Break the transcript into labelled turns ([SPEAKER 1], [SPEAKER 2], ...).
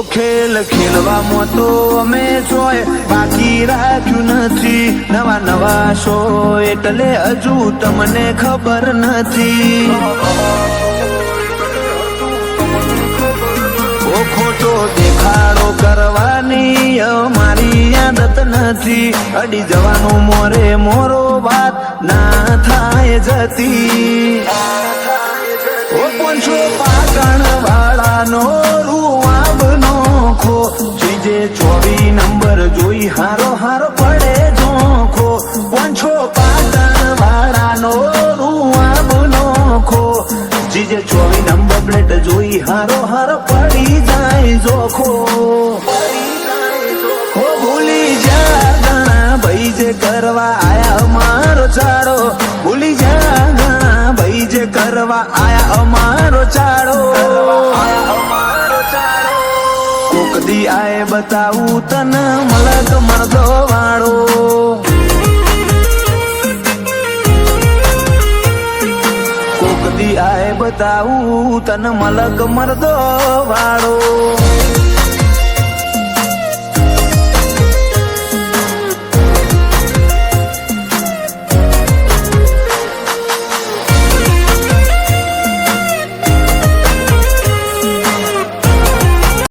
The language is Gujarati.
[SPEAKER 1] ખેલ ખેલવામાં તો અમે જોય બાકી રાખ્યું નથી નવા નવા શો એટલે હજુ તમને ખબર નથી ખોટો દેખાડો કરવાની અમારી આદત નથી અડી જવાનું મોરે મોરો વાત ના થાય જતી પોંછો પાટણ વાળાનો રૂવાબ નોખો જે 24 નંબર જોઈ હારો હારો પડે જોખો પોંછો પાટણ વાળાનો રૂવાબ નોખો જે 24 નંબર પ્લેટ જોઈ હારો હારો પડી જાય જોખો ભૂલી જા ઘણા ભાઈ જે કરવા આયા અમારો ચાડો ભૂલી જા ઘણા ભાઈ જે કરવા આયા અમારો ચાડો કોક દી આય બતાવું તને મલક મરદો વાળો કોક દી આય બતાવું તને મલક મરદો વાળો